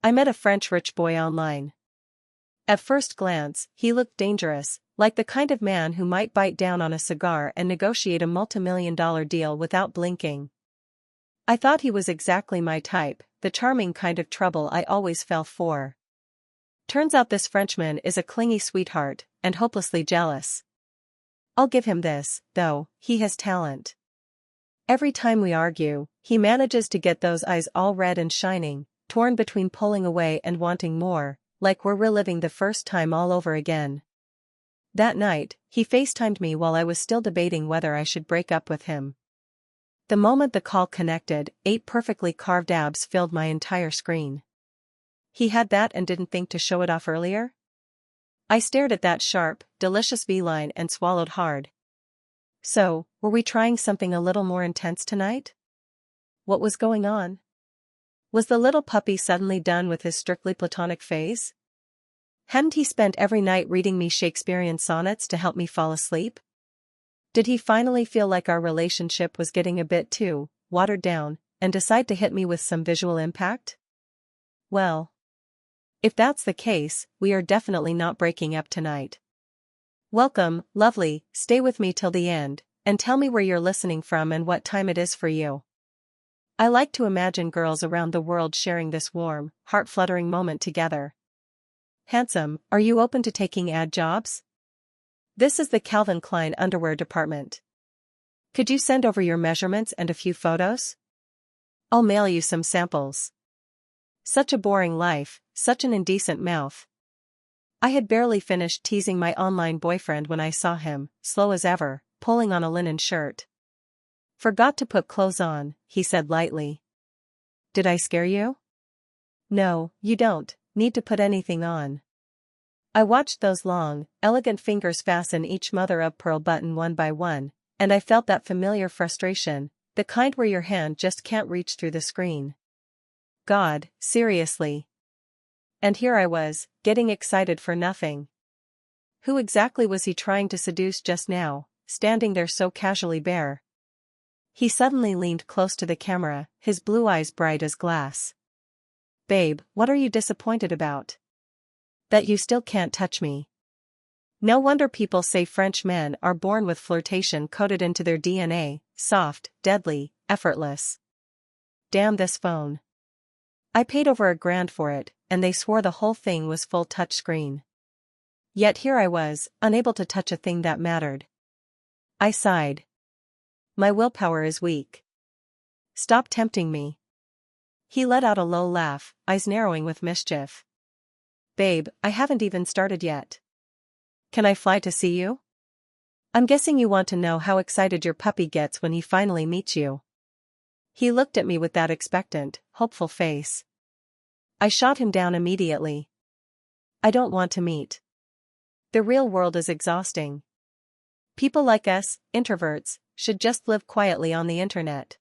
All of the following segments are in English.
I met a French rich boy online. At first glance, he looked dangerous, like the kind of man who might bite down on a cigar and negotiate a multimillion-dollar deal without blinking. I thought he was exactly my type, the charming kind of trouble I always fell for. Turns out this Frenchman is a clingy sweetheart, and hopelessly jealous. I'll give him this, though, he has talent. Every time we argue, he manages to get those eyes all red and shining, torn between pulling away and wanting more, like we're reliving the first time all over again. That night, he FaceTimed me while I was still debating whether I should break up with him. The moment the call connected, 8 perfectly carved abs filled my entire screen. He had that and didn't think to show it off earlier? I stared at that sharp, delicious V-line and swallowed hard. So, were we trying something a little more intense tonight? What was going on? Was the little puppy suddenly done with his strictly platonic phase? Hadn't he spent every night reading me Shakespearean sonnets to help me fall asleep? Did he finally feel like our relationship was getting a bit too watered down, and decide to hit me with some visual impact? Well, if that's the case, we are definitely not breaking up tonight. Welcome, lovely, stay with me till the end, and tell me where you're listening from and what time it is for you. I like to imagine girls around the world sharing this warm, heart-fluttering moment together. Handsome, are you open to taking ad jobs? This is the Calvin Klein underwear department. Could you send over your measurements and a few photos? I'll mail you some samples. Such a boring life, such an indecent mouth. I had barely finished teasing my online boyfriend when I saw him, slow as ever, pulling on a linen shirt. Forgot to put clothes on, he said lightly. Did I scare you? No, you don't need to put anything on. I watched those long, elegant fingers fasten each mother-of-pearl button one by one, and I felt that familiar frustration, the kind where your hand just can't reach through the screen. God, seriously. And here I was, getting excited for nothing. Who exactly was he trying to seduce just now, standing there so casually bare? He suddenly leaned close to the camera, his blue eyes bright as glass. Babe, what are you disappointed about? That you still can't touch me. No wonder people say French men are born with flirtation coded into their DNA, soft, deadly, effortless. Damn this phone. I paid over $1,000 for it, and they swore the whole thing was full touchscreen. Yet here I was, unable to touch a thing that mattered. I sighed. My willpower is weak. Stop tempting me. He let out a low laugh, eyes narrowing with mischief. Babe, I haven't even started yet. Can I fly to see you? I'm guessing you want to know how excited your puppy gets when he finally meets you. He looked at me with that expectant, hopeful face. I shot him down immediately. I don't want to meet. The real world is exhausting. People like us, introverts, should just live quietly on the internet.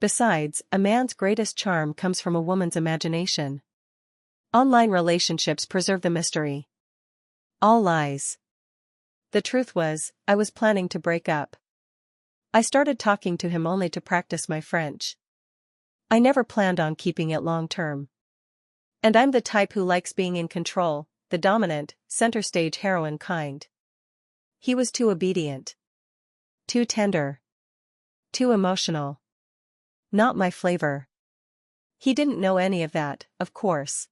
Besides, a man's greatest charm comes from a woman's imagination. Online relationships preserve the mystery. All lies. The truth was, I was planning to break up. I started talking to him only to practice my French. I never planned on keeping it long term. And I'm the type who likes being in control, the dominant, center stage heroine kind. He was too obedient. Too tender. Too emotional. Not my flavor. He didn't know any of that, of course.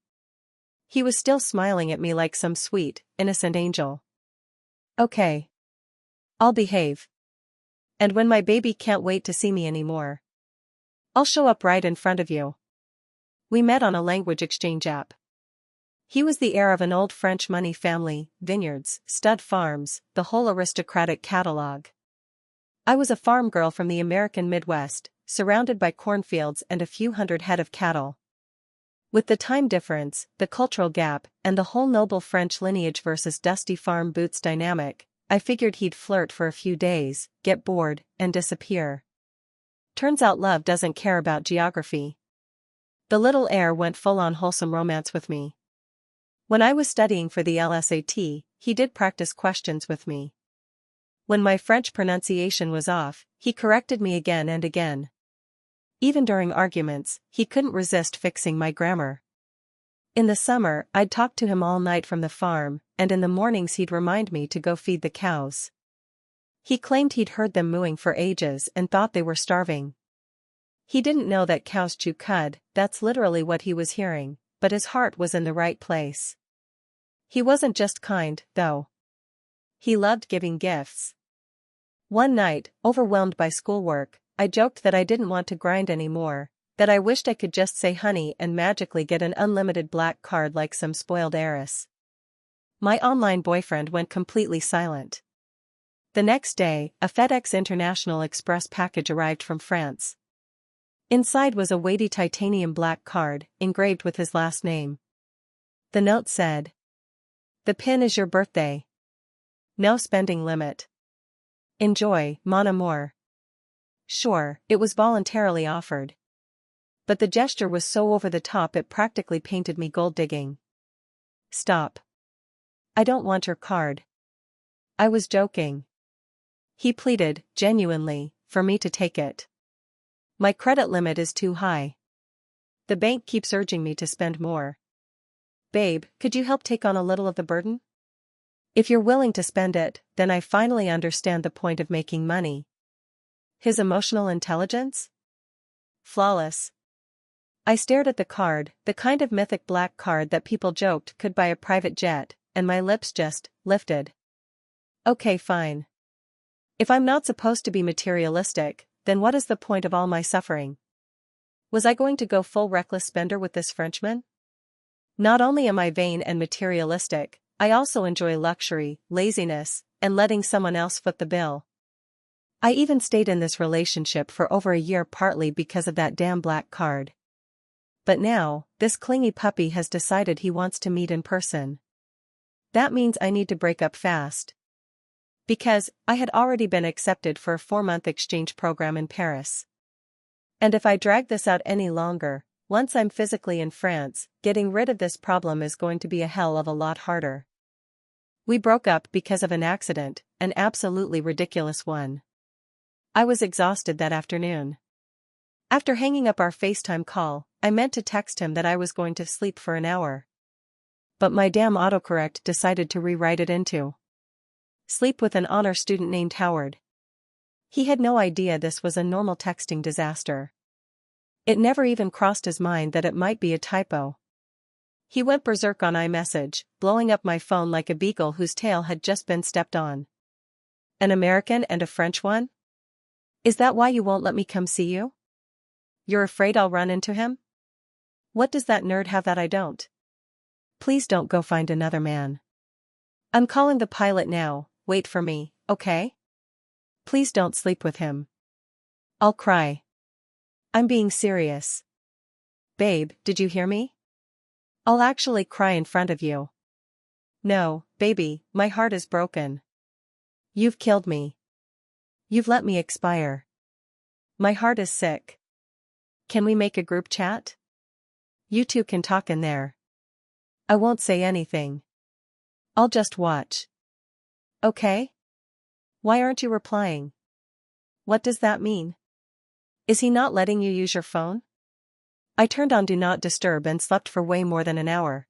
He was still smiling at me like some sweet, innocent angel. Okay. I'll behave. And when my baby can't wait to see me anymore, I'll show up right in front of you. We met on a language exchange app. He was the heir of an old French money family, vineyards, stud farms, the whole aristocratic catalogue. I was a farm girl from the American Midwest, surrounded by cornfields and a few hundred head of cattle. With the time difference, the cultural gap, and the whole noble French lineage versus dusty farm boots dynamic, I figured he'd flirt for a few days, get bored, and disappear. Turns out love doesn't care about geography. The little heir went full-on wholesome romance with me. When I was studying for the LSAT, he did practice questions with me. When my French pronunciation was off, he corrected me again and again. Even during arguments, he couldn't resist fixing my grammar. In the summer, I'd talk to him all night from the farm, and in the mornings he'd remind me to go feed the cows. He claimed he'd heard them mooing for ages and thought they were starving. He didn't know that cows chew cud, that's literally what he was hearing, but his heart was in the right place. He wasn't just kind, though. He loved giving gifts. One night, overwhelmed by schoolwork, I joked that I didn't want to grind anymore, that I wished I could just say honey and magically get an unlimited black card like some spoiled heiress. My online boyfriend went completely silent. The next day, a FedEx International Express package arrived from France. Inside was a weighty titanium black card, engraved with his last name. The note said, "The pin is your birthday. No spending limit. Enjoy, mon amour." Sure, it was voluntarily offered. But the gesture was so over the top it practically painted me gold digging. "Stop. I don't want your card." I was joking. He pleaded, genuinely, for me to take it. "My credit limit is too high. The bank keeps urging me to spend more." "Babe, could you help take on a little of the burden? If you're willing to spend it, then I finally understand the point of making money." His emotional intelligence? Flawless. I stared at the card, the kind of mythic black card that people joked could buy a private jet, and my lips just lifted. Okay, fine. If I'm not supposed to be materialistic, then what is the point of all my suffering? Was I going to go full reckless spender with this Frenchman? Not only am I vain and materialistic, I also enjoy luxury, laziness, and letting someone else foot the bill. I even stayed in this relationship for over a year partly because of that damn black card. But now, this clingy puppy has decided he wants to meet in person. That means I need to break up fast. Because I had already been accepted for a 4-month exchange program in Paris. And if I drag this out any longer, once I'm physically in France, getting rid of this problem is going to be a hell of a lot harder. We broke up because of an accident, an absolutely ridiculous one. I was exhausted that afternoon. After hanging up our FaceTime call, I meant to text him that I was going to sleep for an hour. But my damn autocorrect decided to rewrite it into sleep with an honor student named Howard. He had no idea this was a normal texting disaster. It never even crossed his mind that it might be a typo. He went berserk on iMessage, blowing up my phone like a beagle whose tail had just been stepped on. "An American and a French one? Is that why you won't let me come see you? You're afraid I'll run into him? What does that nerd have that I don't? Please don't go find another man. I'm calling the pilot now, wait for me, okay? Please don't sleep with him. I'll cry. I'm being serious. Babe, did you hear me? I'll actually cry in front of you. No, baby, my heart is broken. You've killed me. You've let me expire. My heart is sick. Can we make a group chat? You two can talk in there. I won't say anything. I'll just watch. Okay? Why aren't you replying? What does that mean? Is he not letting you use your phone? I turned on Do Not Disturb and slept for way more than an hour.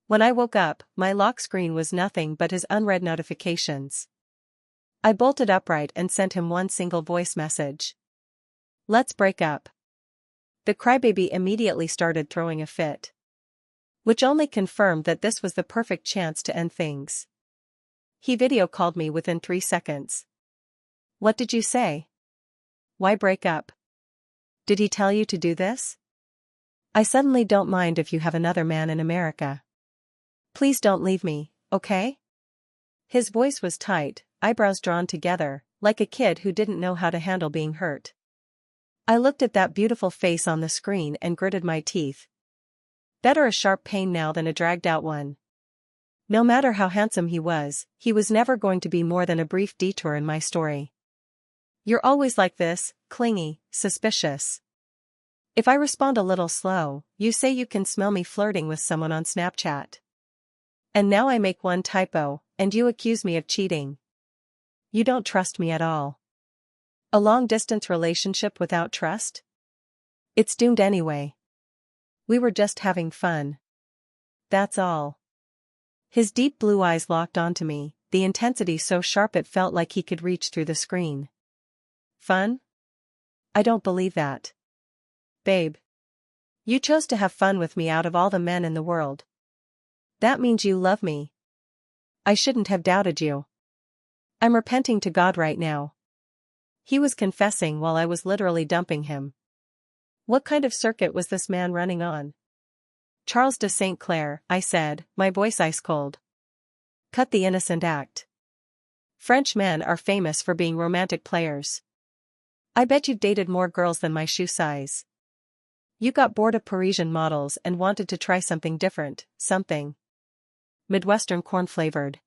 When I woke up, my lock screen was nothing but his unread notifications. I bolted upright and sent him one single voice message. Let's break up. The crybaby immediately started throwing a fit. Which only confirmed that this was the perfect chance to end things. He video called me within 3 seconds. What did you say? Why break up? Did he tell you to do this? I suddenly don't mind if you have another man in America. Please don't leave me, okay? His voice was tight, eyebrows drawn together, like a kid who didn't know how to handle being hurt. I looked at that beautiful face on the screen and gritted my teeth. Better a sharp pain now than a dragged-out one. No matter how handsome he was never going to be more than a brief detour in my story. You're always like this, clingy, suspicious. If I respond a little slow, you say you can smell me flirting with someone on Snapchat. And now I make one typo, and you accuse me of cheating. You don't trust me at all. A long-distance relationship without trust? It's doomed anyway. We were just having fun. that's all. His deep blue eyes locked onto me, the intensity so sharp it felt like he could reach through the screen. Fun? I don't believe that. Babe. You chose to have fun with me out of all the men in the world. That means you love me. I shouldn't have doubted you. I'm repenting to God right now. He was confessing while I was literally dumping him. What kind of circuit was this man running on? Charles de St. Clair, I said, my voice ice cold. Cut the innocent act. French men are famous for being romantic players. I bet you've dated more girls than my shoe size. You got bored of Parisian models and wanted to try something different, something Midwestern corn-flavored.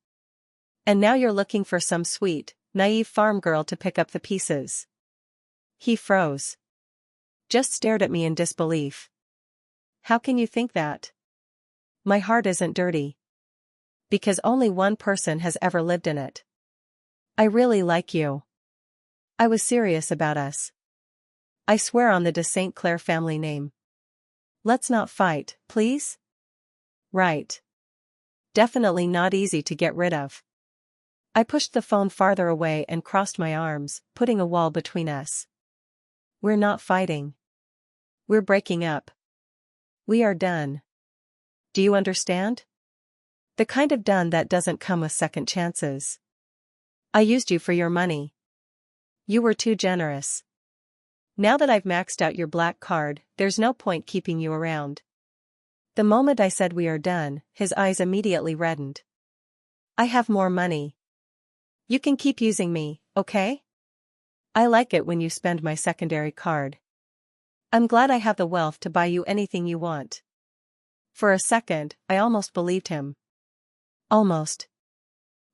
And now you're looking for some sweet, naive farm girl to pick up the pieces. He froze. Just stared at me in disbelief. How can you think that? My heart isn't dirty. Because only one person has ever lived in it. I really like you. I was serious about us. I swear on the de St. Clair family name. Let's not fight, please? Right. Definitely not easy to get rid of. I pushed the phone farther away and crossed my arms, putting a wall between us. We're not fighting. We're breaking up. We are done. Do you understand? The kind of done that doesn't come with second chances. I used you for your money. You were too generous. Now that I've maxed out your black card, there's no point keeping you around. The moment I said we are done, his eyes immediately reddened. I have more money. You can keep using me, okay? I like it when you spend my secondary card. I'm glad I have the wealth to buy you anything you want. For a second, I almost believed him. Almost.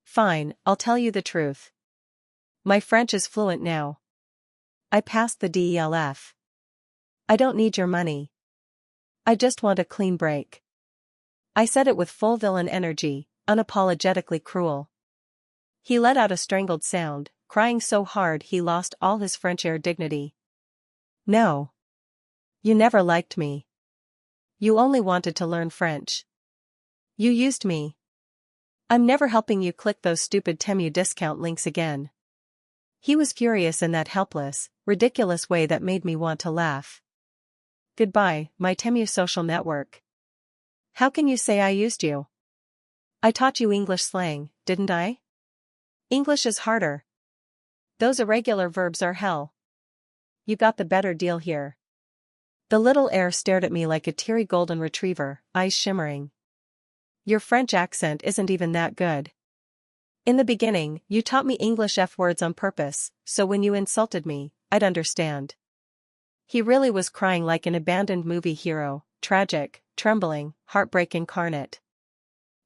Fine, I'll tell you the truth. My French is fluent now. I passed the DELF. I don't need your money. I just want a clean break. I said it with full villain energy, unapologetically cruel. He let out a strangled sound, crying so hard he lost all his French air dignity. No. You never liked me. You only wanted to learn French. You used me. I'm never helping you click those stupid Temu discount links again. He was furious in that helpless, ridiculous way that made me want to laugh. Goodbye, my Temu social network. How can you say I used you? I taught you English slang, didn't I? English is harder. Those irregular verbs are hell. You got the better deal here. The little heir stared at me like a teary golden retriever, eyes shimmering. Your French accent isn't even that good. In the beginning, you taught me English F-words on purpose, so when you insulted me, I'd understand. He really was crying like an abandoned movie hero, tragic, trembling, heartbreak incarnate.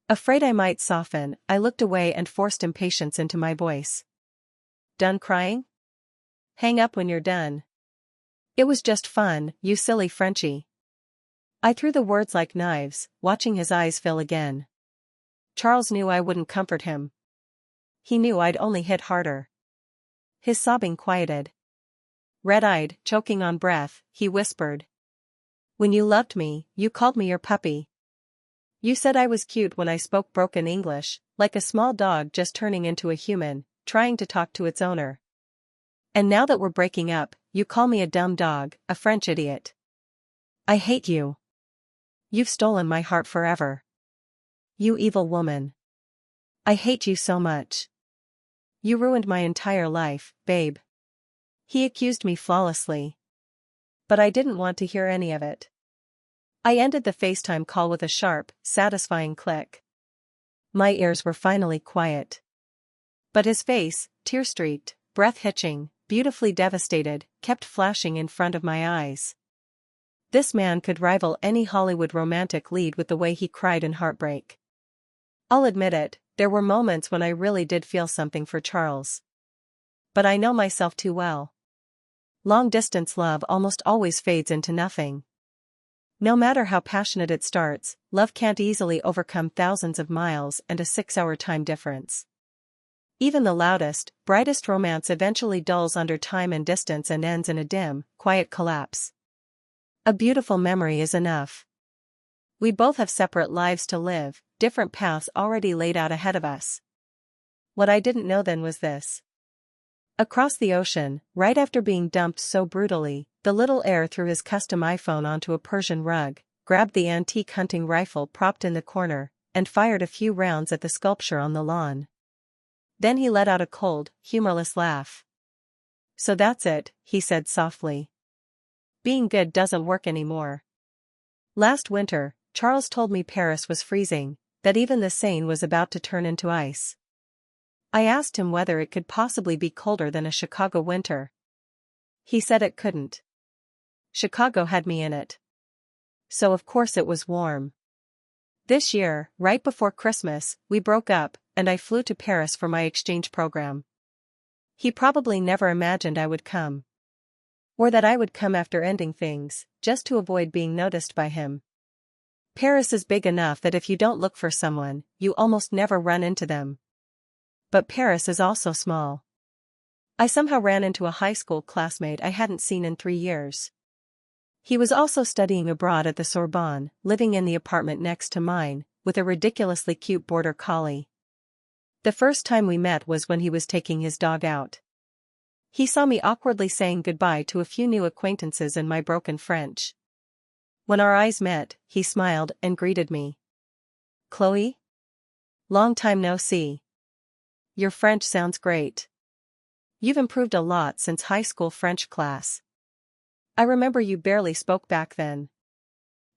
Afraid I might soften, I looked away and forced impatience into my voice. Done crying? Hang up when you're done. It was just fun, you silly Frenchie. I threw the words like knives, watching his eyes fill again. Charles knew I wouldn't comfort him. He knew I'd only hit harder. His sobbing quieted. Red-eyed, choking on breath, he whispered. When you loved me, you called me your puppy. You said I was cute when I spoke broken English, like a small dog just turning into a human, trying to talk to its owner. And now that we're breaking up, you call me a dumb dog, a French idiot. I hate you. You've stolen my heart forever. You evil woman. I hate you so much. You ruined my entire life, babe. He accused me flawlessly. But I didn't want to hear any of it. I ended the FaceTime call with a sharp, satisfying click. My ears were finally quiet. But his face, tear-streaked, breath-hitching, beautifully devastated, kept flashing in front of my eyes. This man could rival any Hollywood romantic lead with the way he cried in heartbreak. I'll admit it, there were moments when I really did feel something for Charles. But I know myself too well. Long-distance love almost always fades into nothing. No matter how passionate it starts, love can't easily overcome thousands of miles and a 6-hour time difference. Even the loudest, brightest romance eventually dulls under time and distance and ends in a dim, quiet collapse. A beautiful memory is enough. We both have separate lives to live, different paths already laid out ahead of us. What I didn't know then was this. Across the ocean, right after being dumped so brutally, the little heir threw his custom iPhone onto a Persian rug, grabbed the antique hunting rifle propped in the corner, and fired a few rounds at the sculpture on the lawn. Then he let out a cold, humorless laugh. "So that's it," he said softly. "Being good doesn't work anymore." Last winter, Charles told me Paris was freezing, that even the Seine was about to turn into ice. I asked him whether it could possibly be colder than a Chicago winter. He said it couldn't. Chicago had me in it. So of course it was warm. This year, right before Christmas, we broke up, and I flew to Paris for my exchange program. He probably never imagined I would come. Or that I would come after ending things, just to avoid being noticed by him. Paris is big enough that if you don't look for someone, you almost never run into them. But Paris is also small. I somehow ran into a high school classmate I hadn't seen in 3 years. He was also studying abroad at the Sorbonne, living in the apartment next to mine, with a ridiculously cute border collie. The first time we met was when he was taking his dog out. He saw me awkwardly saying goodbye to a few new acquaintances in my broken French. When our eyes met, he smiled and greeted me. "Chloe? Long time no see. Your French sounds great. You've improved a lot since high school French class. I remember you barely spoke back then.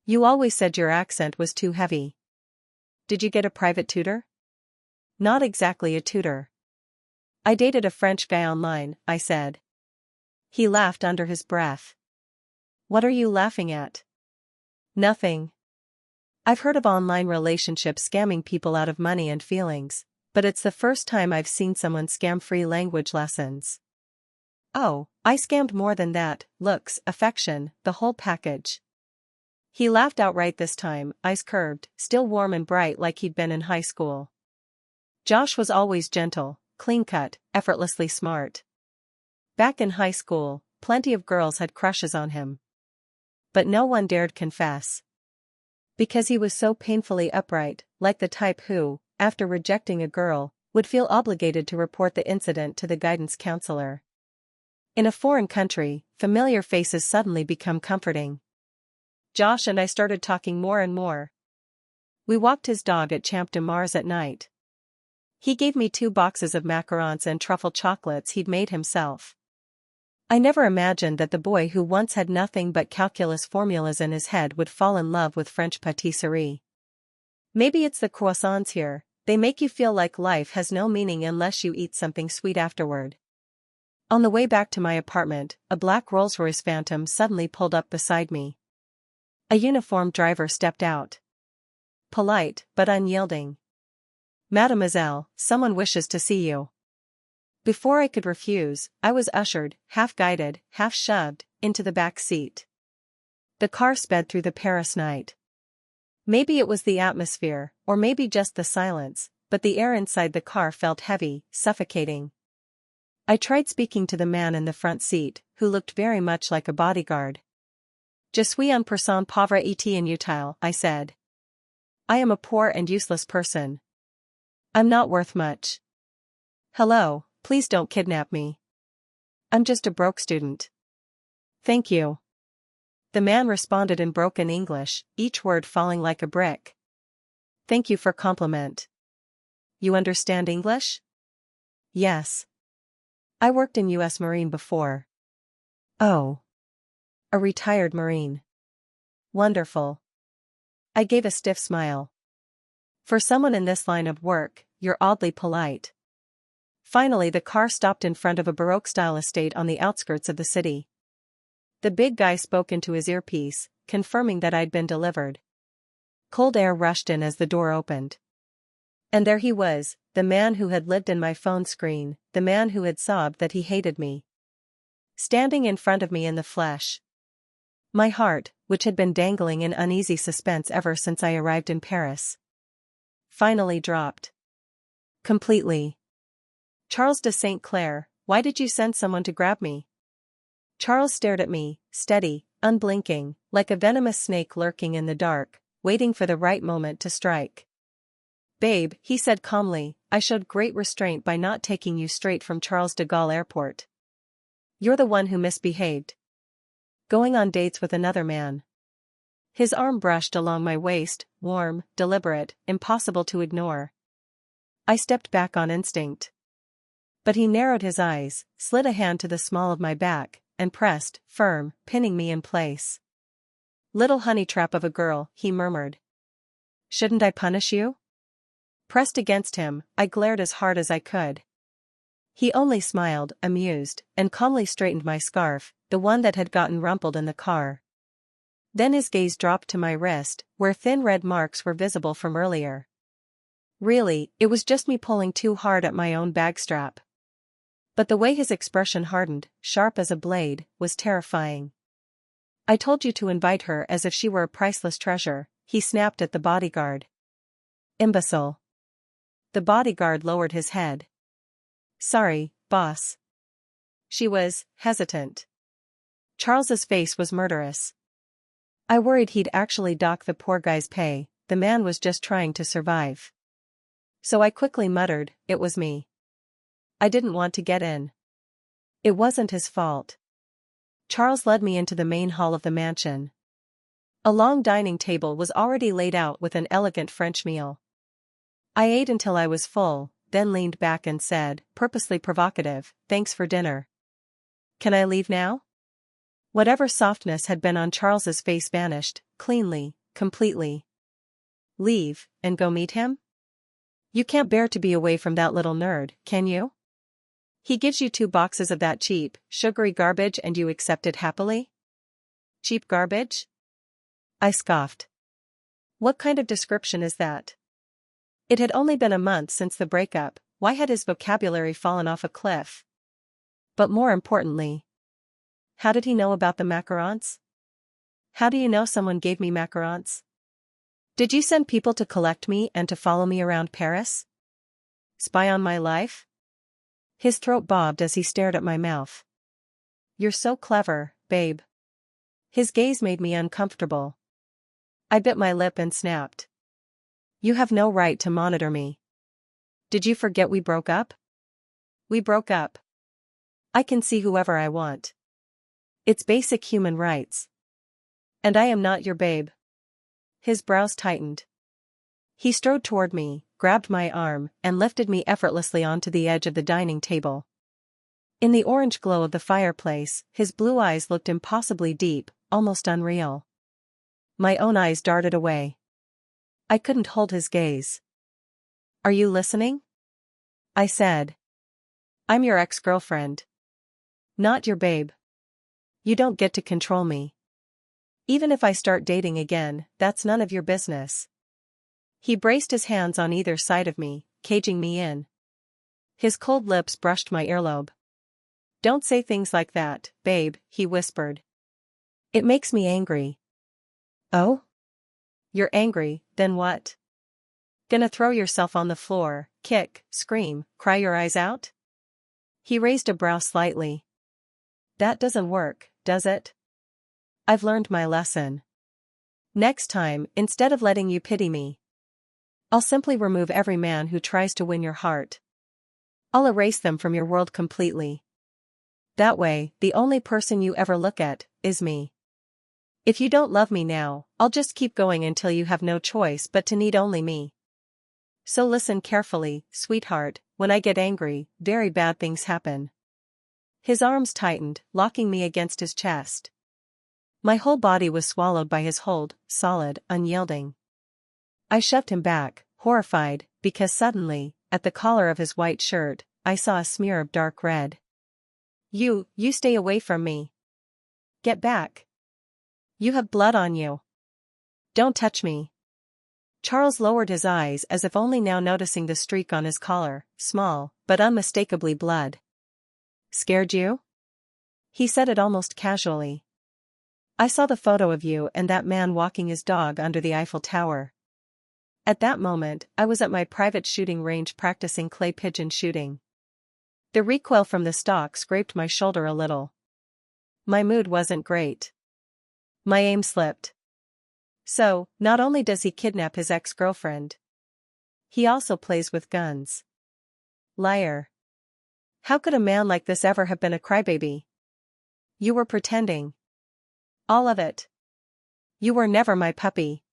You always said your accent was too heavy. Did you get a private tutor?" "Not exactly a tutor. I dated a French guy online," I said. He laughed under his breath. "What are you laughing at?" "Nothing. I've heard of online relationships scamming people out of money and feelings, but it's the first time I've seen someone scam free language lessons." "Oh, I scammed more than that, looks, affection, the whole package." He laughed outright this time, eyes curved, still warm and bright like he'd been in high school. Josh was always gentle, clean-cut, effortlessly smart. Back in high school, plenty of girls had crushes on him. But no one dared confess. Because he was so painfully upright, like the type who, after rejecting a girl, would feel obligated to report the incident to the guidance counselor. In a foreign country, familiar faces suddenly become comforting. Josh and I started talking more and more. We walked his dog at Champ de Mars at night. He gave me 2 boxes of macarons and truffle chocolates he'd made himself. I never imagined that the boy who once had nothing but calculus formulas in his head would fall in love with French patisserie. Maybe it's the croissants here, they make you feel like life has no meaning unless you eat something sweet afterward. On the way back to my apartment, a black Rolls-Royce Phantom suddenly pulled up beside me. A uniformed driver stepped out. Polite, but unyielding. "Mademoiselle, someone wishes to see you." Before I could refuse, I was ushered, half-guided, half-shoved, into the back seat. The car sped through the Paris night. Maybe it was the atmosphere, or maybe just the silence, but the air inside the car felt heavy, suffocating. I tried speaking to the man in the front seat, who looked very much like a bodyguard. "Je suis une personne pauvre et inutile," I said. "I am a poor and useless person. I'm not worth much. Hello, please don't kidnap me. I'm just a broke student." "Thank you." The man responded in broken English, each word falling like a brick. "Thank you for compliment. You understand English?" "Yes. I worked in U.S. Marine before." "Oh. A retired Marine. Wonderful." I gave a stiff smile. For someone in this line of work, you're oddly polite. Finally the car stopped in front of a Baroque-style estate on the outskirts of the city. The big guy spoke into his earpiece, confirming that I'd been delivered. Cold air rushed in as the door opened. And there he was, the man who had lived in my phone screen, the man who had sobbed that he hated me. Standing in front of me in the flesh. My heart, which had been dangling in uneasy suspense ever since I arrived in Paris, finally dropped. Completely. "Charles de St. Clair, why did you send someone to grab me?" Charles stared at me, steady, unblinking, like a venomous snake lurking in the dark, waiting for the right moment to strike. "Babe," he said calmly, "I showed great restraint by not taking you straight from Charles de Gaulle Airport. You're the one who misbehaved. Going on dates with another man." His arm brushed along my waist, warm, deliberate, impossible to ignore. I stepped back on instinct. But he narrowed his eyes, slid a hand to the small of my back, and pressed, firm, pinning me in place. "Little honey trap of a girl," he murmured. "Shouldn't I punish you?" Pressed against him, I glared as hard as I could. He only smiled, amused, and calmly straightened my scarf, the one that had gotten rumpled in the car. Then his gaze dropped to my wrist, where thin red marks were visible from earlier. Really, it was just me pulling too hard at my own bag strap. But the way his expression hardened, sharp as a blade, was terrifying. "I told you to invite her as if she were a priceless treasure," he snapped at the bodyguard. "Imbecile." The bodyguard lowered his head. "Sorry, boss." She was hesitant. Charles's face was murderous. I worried he'd actually dock the poor guy's pay. The man was just trying to survive. So I quickly muttered, "It was me. I didn't want to get in." It wasn't his fault. Charles led me into the main hall of the mansion. A long dining table was already laid out with an elegant French meal. I ate until I was full, then leaned back and said, purposely provocative, "Thanks for dinner. Can I leave now?" Whatever softness had been on Charles's face vanished, cleanly, completely. "Leave, and go meet him? You can't bear to be away from that little nerd, can you? He gives you 2 boxes of that cheap, sugary garbage and you accept it happily? Cheap garbage?" I scoffed. What kind of description is that? It had only been a month since the breakup. Why had his vocabulary fallen off a cliff? But more importantly, how did he know about the macarons? How do you know someone gave me macarons? Did you send people to collect me and to follow me around Paris? Spy on my life? His throat bobbed as he stared at my mouth. "You're so clever, babe." His gaze made me uncomfortable. I bit my lip and snapped. "You have no right to monitor me. Did you forget we broke up?" "We broke up. I can see whoever I want. It's basic human rights. And I am not your babe." His brows tightened. He strode toward me, grabbed my arm, and lifted me effortlessly onto the edge of the dining table. In the orange glow of the fireplace, his blue eyes looked impossibly deep, almost unreal. My own eyes darted away. I couldn't hold his gaze. "Are you listening?" I said. "I'm your ex-girlfriend. Not your babe. You don't get to control me. Even if I start dating again, that's none of your business." He braced his hands on either side of me, caging me in. His cold lips brushed my earlobe. "Don't say things like that, babe," he whispered. "It makes me angry." "Oh? You're angry, then what? Gonna throw yourself on the floor, kick, scream, cry your eyes out?" He raised a brow slightly. "That doesn't work, does it? I've learned my lesson. Next time, instead of letting you pity me, I'll simply remove every man who tries to win your heart. I'll erase them from your world completely. That way, the only person you ever look at is me. If you don't love me now, I'll just keep going until you have no choice but to need only me. So listen carefully, sweetheart, when I get angry, very bad things happen." His arms tightened, locking me against his chest. My whole body was swallowed by his hold, solid, unyielding. I shoved him back, horrified, because suddenly, at the collar of his white shirt, I saw a smear of dark red. You stay away from me. Get back. You have blood on you. Don't touch me." Charles lowered his eyes as if only now noticing the streak on his collar, small, but unmistakably blood. "Scared you?" He said it almost casually. "I saw the photo of you and that man walking his dog under the Eiffel Tower. At that moment, I was at my private shooting range practicing clay pigeon shooting. The recoil from the stock scraped my shoulder a little. My mood wasn't great. My aim slipped. So, not only does he kidnap his ex-girlfriend, he also plays with guns. Liar. How could a man like this ever have been a crybaby? You were pretending. All of it. You were never my puppy.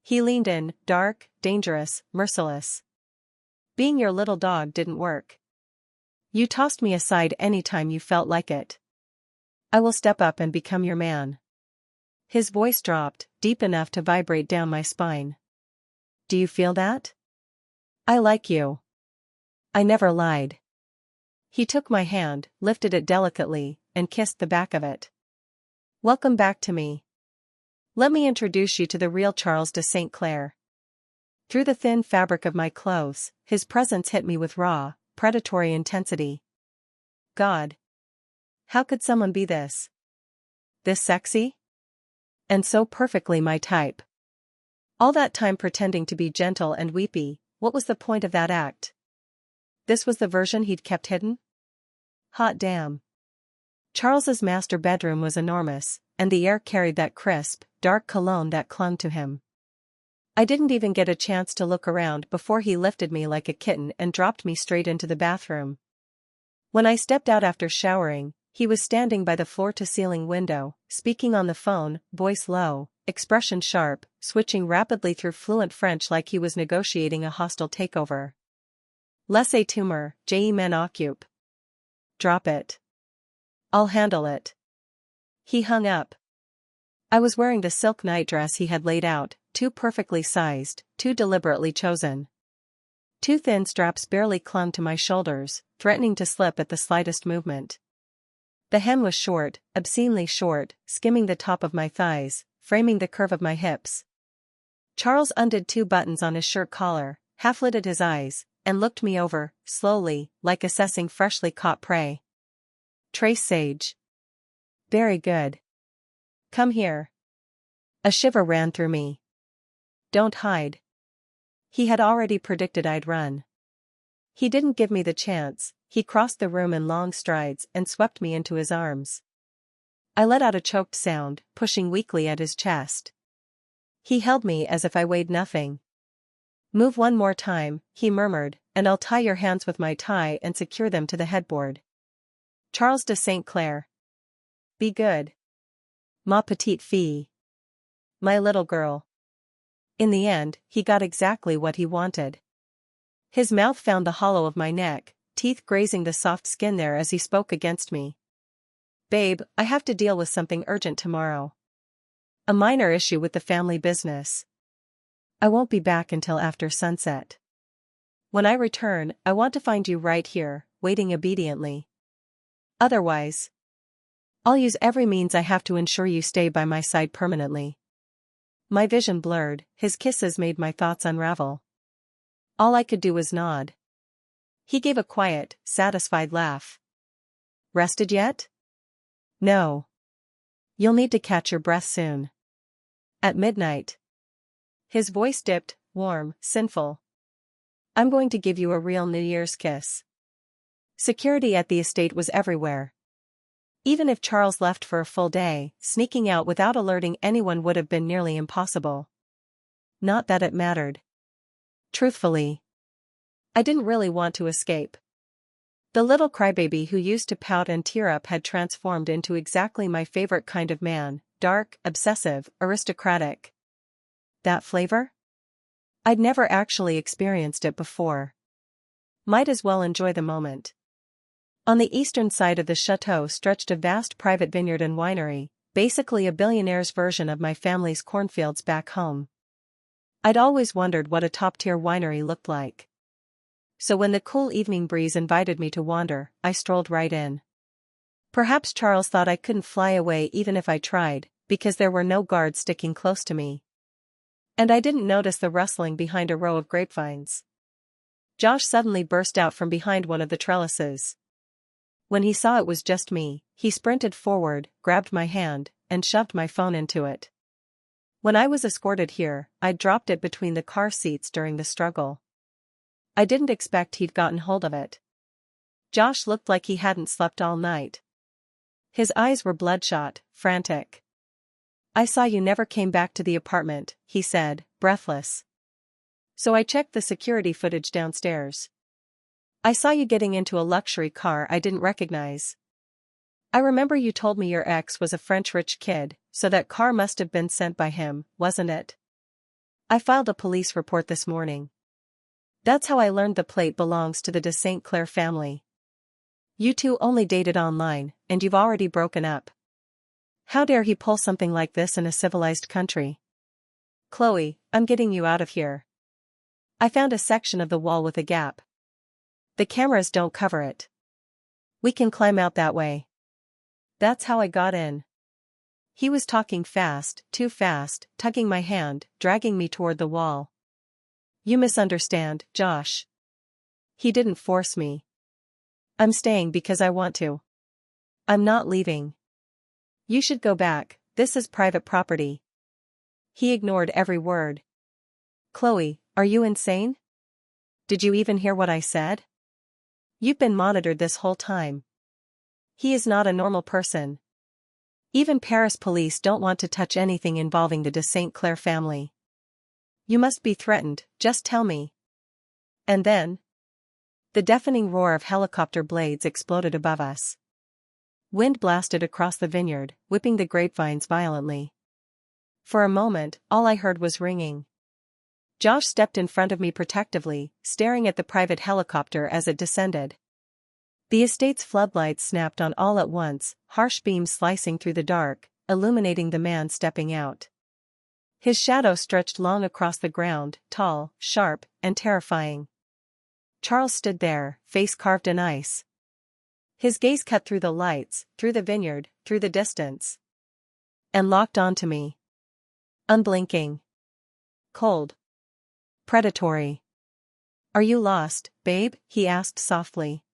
He leaned in, dark, dangerous, merciless. Being your little dog didn't work. You tossed me aside any time you felt like it. I will step up and become your man. His voice dropped, deep enough to vibrate down my spine. Do you feel that? I like you. I never lied. He took my hand, lifted it delicately, and kissed the back of it. Welcome back to me. Let me introduce you to the real Charles de St. Clair. Through the thin fabric of my clothes, his presence hit me with raw, predatory intensity. God. How could someone be this? This sexy? And so perfectly my type. All that time pretending to be gentle and weepy, what was the point of that act? This was the version he'd kept hidden? Hot damn. Charles's master bedroom was enormous, and the air carried that crisp, dark cologne that clung to him. I didn't even get a chance to look around before he lifted me like a kitten and dropped me straight into the bathroom. When I stepped out after showering, he was standing by the floor-to-ceiling window, speaking on the phone, voice low, expression sharp, switching rapidly through fluent French like he was negotiating a hostile takeover. Laissez tomber, je m'en occupe. Drop it. I'll handle it. He hung up. I was wearing the silk nightdress he had laid out, too perfectly sized, too deliberately chosen. Two thin straps barely clung to my shoulders, threatening to slip at the slightest movement. The hem was short, obscenely short, skimming the top of my thighs, framing the curve of my hips. Charles undid two buttons on his shirt collar, half-lidded his eyes, and looked me over, slowly, like assessing freshly caught prey. Trace sage. Very good. Come here. A shiver ran through me. Don't hide. He had already predicted I'd run. He didn't give me the chance, he crossed the room in long strides and swept me into his arms. I let out a choked sound, pushing weakly at his chest. He held me as if I weighed nothing. Move one more time, he murmured, and I'll tie your hands with my tie and secure them to the headboard. Charles de St. Clair. Be good. Ma petite fille. My little girl. In the end, he got exactly what he wanted. His mouth found the hollow of my neck, teeth grazing the soft skin there as he spoke against me. Babe, I have to deal with something urgent tomorrow. A minor issue with the family business. I won't be back until after sunset. When I return, I want to find you right here, waiting obediently. Otherwise, I'll use every means I have to ensure you stay by my side permanently. My vision blurred, his kisses made my thoughts unravel. All I could do was nod. He gave a quiet, satisfied laugh. Rested yet? No. You'll need to catch your breath soon. At midnight. His voice dipped, warm, sinful. I'm going to give you a real New Year's kiss. Security at the estate was everywhere. Even if Charles left for a full day, sneaking out without alerting anyone would have been nearly impossible. Not that it mattered. Truthfully, I didn't really want to escape. The little crybaby who used to pout and tear up had transformed into exactly my favorite kind of man, dark, obsessive, aristocratic. That flavor? I'd never actually experienced it before. Might as well enjoy the moment. On the eastern side of the chateau stretched a vast private vineyard and winery, basically a billionaire's version of my family's cornfields back home. I'd always wondered what a top-tier winery looked like. So when the cool evening breeze invited me to wander, I strolled right in. Perhaps Charles thought I couldn't fly away even if I tried, because there were no guards sticking close to me. And I didn't notice the rustling behind a row of grapevines. Josh suddenly burst out from behind one of the trellises. When he saw it was just me, he sprinted forward, grabbed my hand, and shoved my phone into it. When I was escorted here, I'd dropped it between the car seats during the struggle. I didn't expect he'd gotten hold of it. Josh looked like he hadn't slept all night. His eyes were bloodshot, frantic. I saw you never came back to the apartment, he said, breathless. So I checked the security footage downstairs. I saw you getting into a luxury car I didn't recognize. I remember you told me your ex was a French rich kid, so that car must have been sent by him, wasn't it? I filed a police report this morning. That's how I learned the plate belongs to the de St. Clair family. You two only dated online, and you've already broken up. How dare he pull something like this in a civilized country? Chloe, I'm getting you out of here. I found a section of the wall with a gap. The cameras don't cover it. We can climb out that way. That's how I got in. He was talking fast, too fast, tugging my hand, dragging me toward the wall. You misunderstand, Josh. He didn't force me. I'm staying because I want to. I'm not leaving. You should go back, this is private property. He ignored every word. Chloe, are you insane? Did you even hear what I said? You've been monitored this whole time. He is not a normal person. Even Paris police don't want to touch anything involving the de St. Clair family. You must be threatened, just tell me. And then? The deafening roar of helicopter blades exploded above us. Wind blasted across the vineyard, whipping the grapevines violently. For a moment, all I heard was ringing. Josh stepped in front of me protectively, staring at the private helicopter as it descended. The estate's floodlights snapped on all at once, harsh beams slicing through the dark, illuminating the man stepping out. His shadow stretched long across the ground, tall, sharp, and terrifying. Charles stood there, face carved in ice. His gaze cut through the lights, through the vineyard, through the distance. And locked onto me. Unblinking. Cold. Predatory. Are you lost, babe? He asked softly.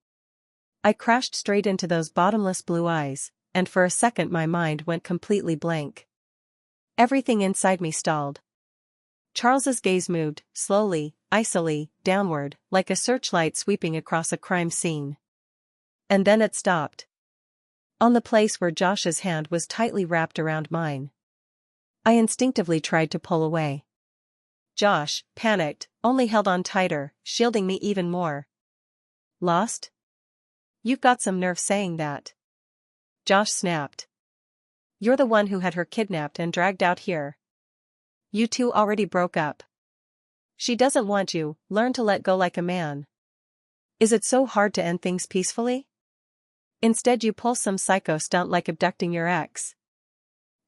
I crashed straight into those bottomless blue eyes, and for a second my mind went completely blank. Everything inside me stalled. Charles's gaze moved, slowly, icily, downward, like a searchlight sweeping across a crime scene. And then it stopped. On the place where Josh's hand was tightly wrapped around mine. I instinctively tried to pull away. Josh, panicked, only held on tighter, shielding me even more. Lost? You've got some nerve saying that. Josh snapped. You're the one who had her kidnapped and dragged out here. You two already broke up. She doesn't want you, learn to let go like a man. Is it so hard to end things peacefully? Instead you pull some psycho stunt like abducting your ex.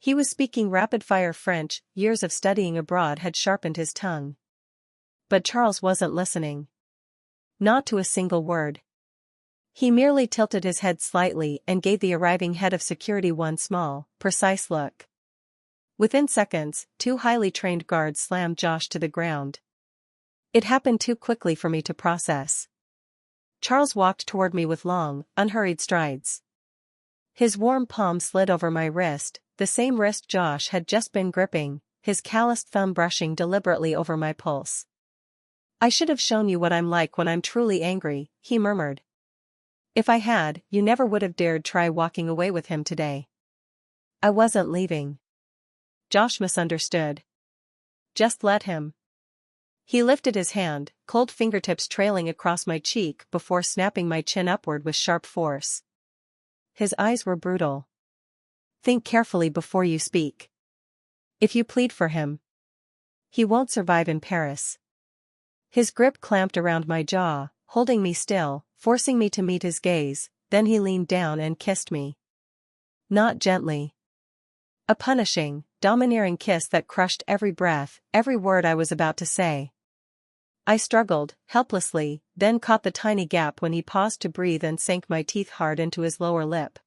He was speaking rapid-fire French, years of studying abroad had sharpened his tongue. But Charles wasn't listening. Not to a single word. He merely tilted his head slightly and gave the arriving head of security one small, precise look. Within seconds, two highly trained guards slammed Josh to the ground. It happened too quickly for me to process. Charles walked toward me with long, unhurried strides. His warm palm slid over my wrist, the same wrist Josh had just been gripping, his calloused thumb brushing deliberately over my pulse. I should have shown you what I'm like when I'm truly angry, he murmured. If I had, you never would have dared try walking away with him today. I wasn't leaving. Josh misunderstood. Just let him. He lifted his hand, cold fingertips trailing across my cheek before snapping my chin upward with sharp force. His eyes were brutal. Think carefully before you speak. If you plead for him, he won't survive in Paris. His grip clamped around my jaw, holding me still, forcing me to meet his gaze, then he leaned down and kissed me. Not gently. A punishing, domineering kiss that crushed every breath, every word I was about to say. I struggled, helplessly, then caught the tiny gap when he paused to breathe and sank my teeth hard into his lower lip.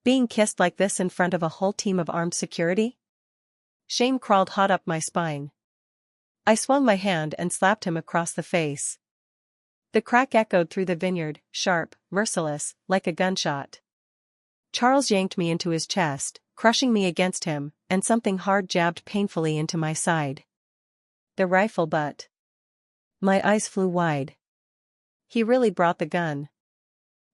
Being kissed like this in front of a whole team of armed security? Shame crawled hot up my spine. I swung my hand and slapped him across the face. The crack echoed through the vineyard, sharp, merciless, like a gunshot. Charles yanked me into his chest, crushing me against him, and something hard jabbed painfully into my side. The rifle butt. My eyes flew wide. He really brought the gun.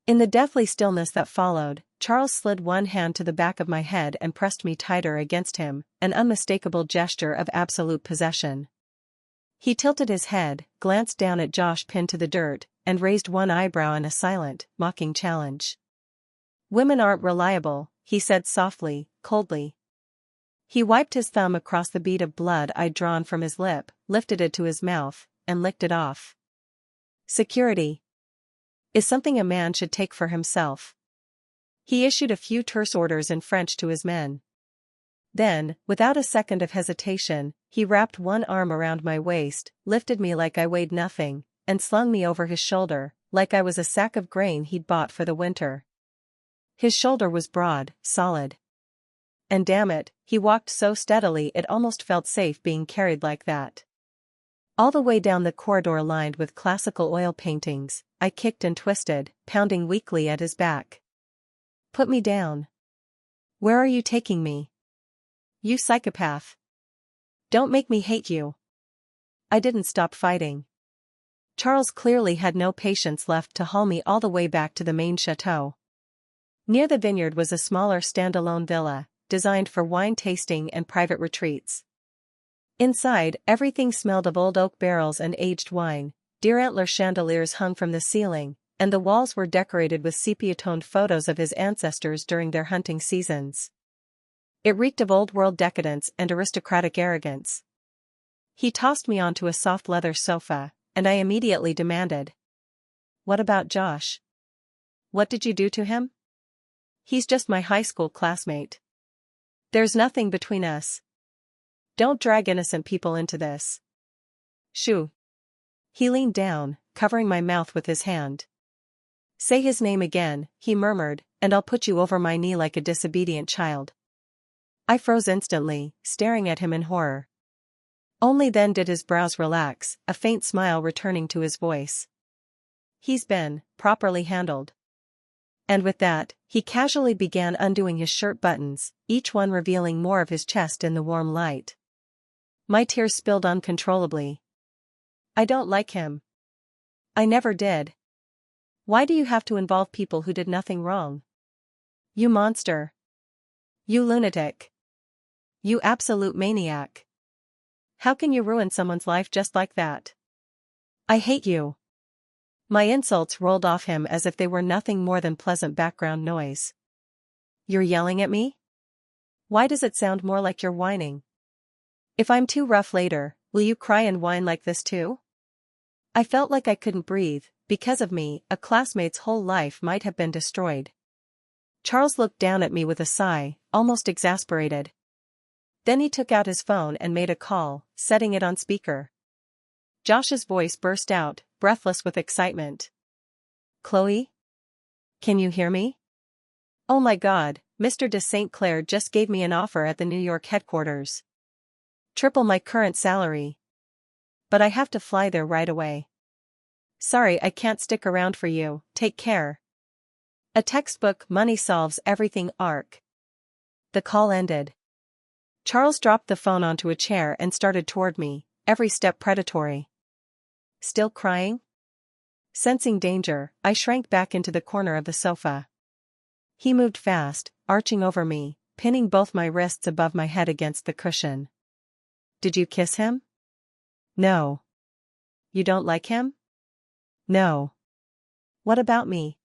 In the deathly stillness that followed, Charles slid one hand to the back of my head and pressed me tighter against him, an unmistakable gesture of absolute possession. He tilted his head, glanced down at Josh pinned to the dirt, and raised one eyebrow in a silent, mocking challenge. "Women aren't reliable," he said softly, coldly. He wiped his thumb across the bead of blood I'd drawn from his lip, lifted it to his mouth, and licked it off. "Security is something a man should take for himself." He issued a few terse orders in French to his men. Then, without a second of hesitation, he wrapped one arm around my waist, lifted me like I weighed nothing, and slung me over his shoulder, like I was a sack of grain he'd bought for the winter. His shoulder was broad, solid. And damn it, he walked so steadily it almost felt safe being carried like that. All the way down the corridor lined with classical oil paintings, I kicked and twisted, pounding weakly at his back. "Put me down. Where are you taking me? You psychopath. Don't make me hate you." I didn't stop fighting. Charles clearly had no patience left to haul me all the way back to the main chateau. Near the vineyard was a smaller standalone villa, designed for wine tasting and private retreats. Inside, everything smelled of old oak barrels and aged wine, deer antler chandeliers hung from the ceiling, and the walls were decorated with sepia-toned photos of his ancestors during their hunting seasons. It reeked of old-world decadence and aristocratic arrogance. He tossed me onto a soft leather sofa, and I immediately demanded, "What about Josh? What did you do to him?" "He's just my high school classmate. There's nothing between us. Don't drag innocent people into this." "Shoo." He leaned down, covering my mouth with his hand. "Say his name again," he murmured, "and I'll put you over my knee like a disobedient child." I froze instantly, staring at him in horror. Only then did his brows relax, a faint smile returning to his voice. "He's been properly handled." And with that, he casually began undoing his shirt buttons, each one revealing more of his chest in the warm light. My tears spilled uncontrollably. "I don't like him. I never did. Why do you have to involve people who did nothing wrong? You monster. You lunatic. You absolute maniac. How can you ruin someone's life just like that? I hate you." My insults rolled off him as if they were nothing more than pleasant background noise. "You're yelling at me? Why does it sound more like you're whining? If I'm too rough later, will you cry and whine like this too?" I felt like I couldn't breathe. Because of me, a classmate's whole life might have been destroyed. Charles looked down at me with a sigh, almost exasperated. Then he took out his phone and made a call, setting it on speaker. Josh's voice burst out, breathless with excitement. "Chloe? Can you hear me? Oh my God, Mr. de St. Clair just gave me an offer at the New York headquarters. Triple my current salary. But I have to fly there right away. Sorry I can't stick around for you, take care." A textbook money solves everything arc. The call ended. Charles dropped the phone onto a chair and started toward me, every step predatory. "Still crying?" Sensing danger, I shrank back into the corner of the sofa. He moved fast, arching over me, pinning both my wrists above my head against the cushion. "Did you kiss him?" "No." "You don't like him?" "No." "What about me?"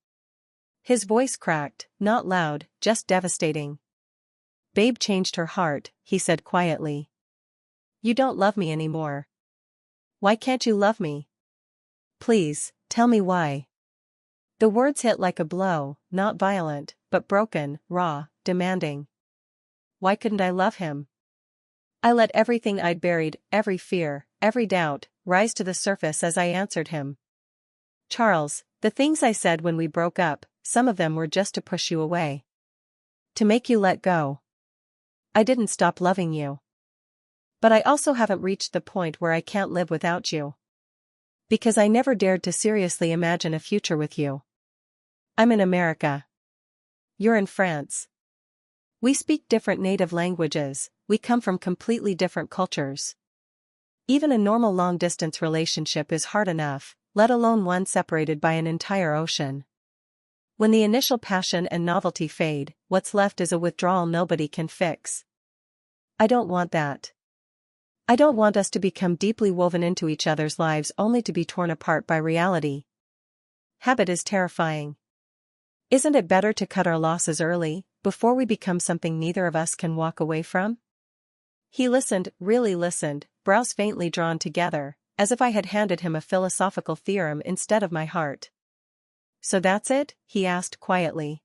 His voice cracked, not loud, just devastating. "Babe changed her heart," he said quietly. "You don't love me anymore. Why can't you love me? Please, tell me why." The words hit like a blow, not violent, but broken, raw, demanding. Why couldn't I love him? I let everything I'd buried, every fear, every doubt, rise to the surface as I answered him. "Charles, the things I said when we broke up, some of them were just to push you away. To make you let go. I didn't stop loving you. But I also haven't reached the point where I can't live without you. Because I never dared to seriously imagine a future with you. I'm in America. You're in France. We speak different native languages, we come from completely different cultures. Even a normal long-distance relationship is hard enough, let alone one separated by an entire ocean. When the initial passion and novelty fade, what's left is a withdrawal nobody can fix. I don't want that. I don't want us to become deeply woven into each other's lives only to be torn apart by reality. Habit is terrifying. Isn't it better to cut our losses early, before we become something neither of us can walk away from? He listened, really listened, brows faintly drawn together, as if I had handed him a philosophical theorem instead of my heart. So that's it? He asked quietly.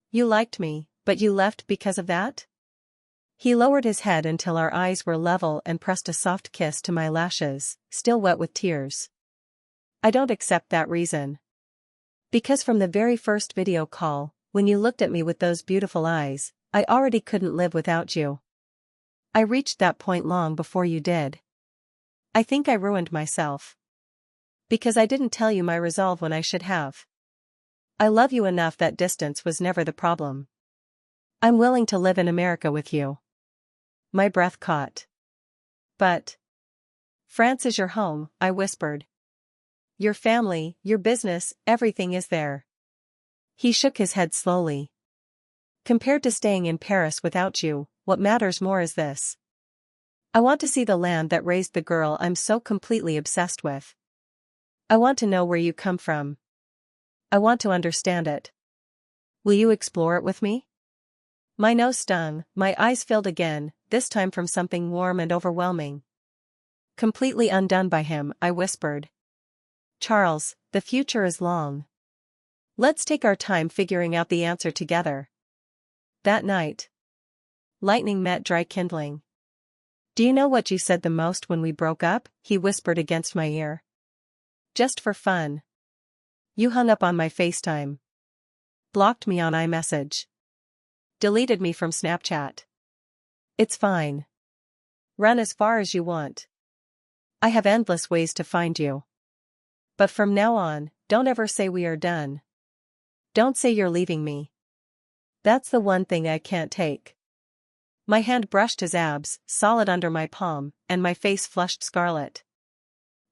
You liked me, but you left because of that? He lowered his head until our eyes were level and pressed a soft kiss to my lashes, still wet with tears. I don't accept that reason. Because from the very first video call, when you looked at me with those beautiful eyes, I already couldn't live without you. I reached that point long before you did. I think I ruined myself. Because I didn't tell you my resolve when I should have. I love you enough that distance was never the problem. I'm willing to live in America with you. My breath caught. But France is your home, I whispered. Your family, your business, everything is there. He shook his head slowly. Compared to staying in Paris without you, what matters more is this. I want to see the land that raised the girl I'm so completely obsessed with. I want to know where you come from. I want to understand it. Will you explore it with me? My nose stung, my eyes filled again, this time from something warm and overwhelming. Completely undone by him, I whispered. Charles, the future is long. Let's take our time figuring out the answer together. That night, lightning met dry kindling. Do you know what you said the most when we broke up? He whispered against my ear. Just for fun. You hung up on my FaceTime. Blocked me on iMessage. Deleted me from Snapchat. It's fine. Run as far as you want. I have endless ways to find you. But from now on, don't ever say we are done. Don't say you're leaving me. That's the one thing I can't take. My hand brushed his abs, solid under my palm, and my face flushed scarlet.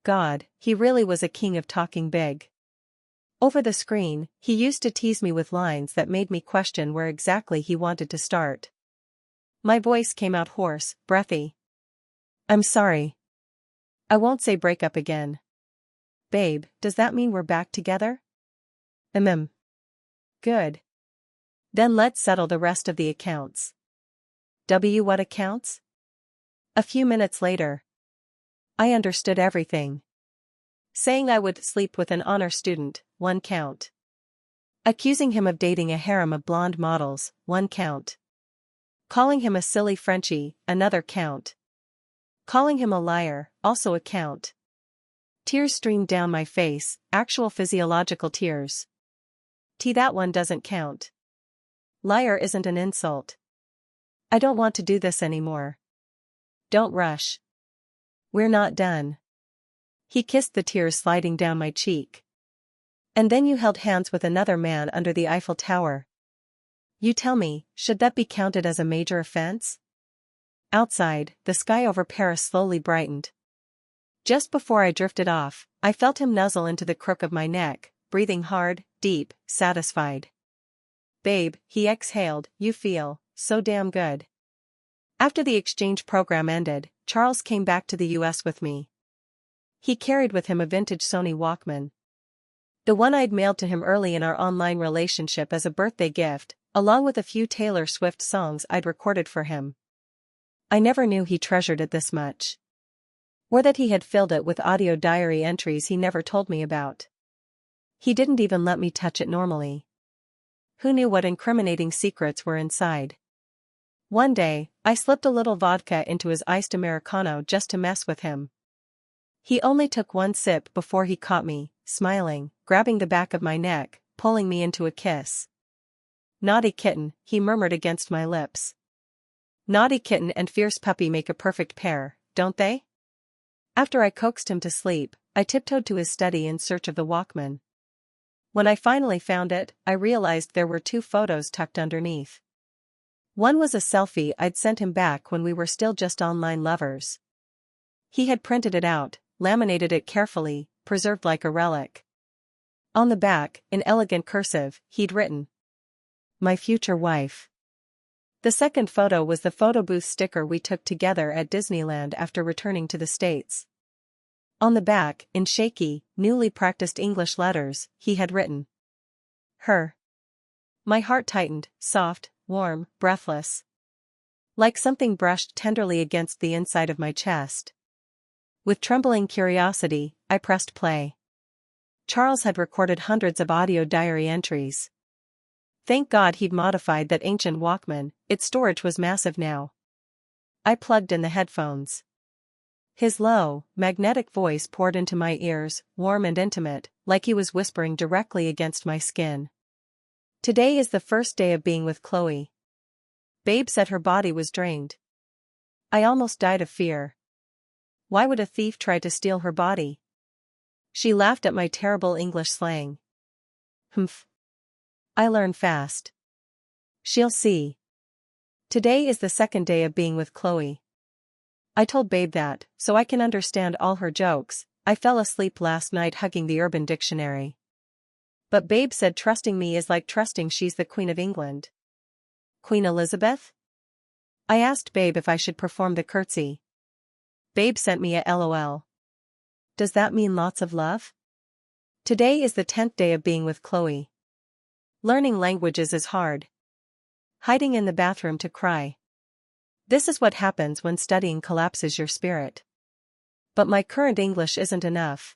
God, he really was a king of talking big. Over the screen, he used to tease me with lines that made me question where exactly he wanted to start. My voice came out hoarse, breathy. I'm sorry. I won't say breakup again. Babe, does that mean we're back together? Good. Then let's settle the rest of the accounts. What accounts? A few minutes later. I understood everything. Saying I would sleep with an honor student, one count. Accusing him of dating a harem of blonde models, one count. Calling him a silly Frenchie, another count. Calling him a liar, also a count. Tears streamed down my face, actual physiological tears. That one doesn't count. Liar isn't an insult. I don't want to do this anymore. Don't rush. We're not done. He kissed the tears sliding down my cheek. And then you held hands with another man under the Eiffel Tower. You tell me, should that be counted as a major offense? Outside, the sky over Paris slowly brightened. Just before I drifted off, I felt him nuzzle into the crook of my neck, breathing hard, deep, satisfied. Babe, he exhaled, you feel so damn good. After the exchange program ended, Charles came back to the US with me. He carried with him a vintage Sony Walkman. The one I'd mailed to him early in our online relationship as a birthday gift, along with a few Taylor Swift songs I'd recorded for him. I never knew he treasured it this much. Or that he had filled it with audio diary entries he never told me about. He didn't even let me touch it normally. Who knew what incriminating secrets were inside? One day, I slipped a little vodka into his iced Americano just to mess with him. He only took one sip before he caught me, smiling, grabbing the back of my neck, pulling me into a kiss. Naughty kitten, he murmured against my lips. Naughty kitten and fierce puppy make a perfect pair, don't they? After I coaxed him to sleep, I tiptoed to his study in search of the Walkman. When I finally found it, I realized there were 2 photos tucked underneath. One was a selfie I'd sent him back when we were still just online lovers. He had printed it out, laminated it carefully, preserved like a relic. On the back, in elegant cursive, he'd written, "My future wife." The second photo was the photo booth sticker we took together at Disneyland after returning to the States. On the back, in shaky, newly practiced English letters, he had written, "Her." My heart tightened, soft, warm, breathless. Like something brushed tenderly against the inside of my chest. With trembling curiosity, I pressed play. Charles had recorded hundreds of audio diary entries. Thank God he'd modified that ancient Walkman, its storage was massive now. I plugged in the headphones. His low, magnetic voice poured into my ears, warm and intimate, like he was whispering directly against my skin. "Today is the first day of being with Chloe." Babe said her body was drained. I almost died of fear. Why would a thief try to steal her body? She laughed at my terrible English slang. "Humph. I learn fast." "She'll see. Today is the second day of being with Chloe." I told Babe that, so I can understand all her jokes. I fell asleep last night hugging the Urban Dictionary. But Babe said trusting me is like trusting she's the Queen of England. Queen Elizabeth? I asked Babe if I should perform the curtsy. Babe sent me a LOL. Does that mean lots of love? Today is the 10th day of being with Chloe. Learning languages is hard. Hiding in the bathroom to cry. This is what happens when studying collapses your spirit. But my current English isn't enough.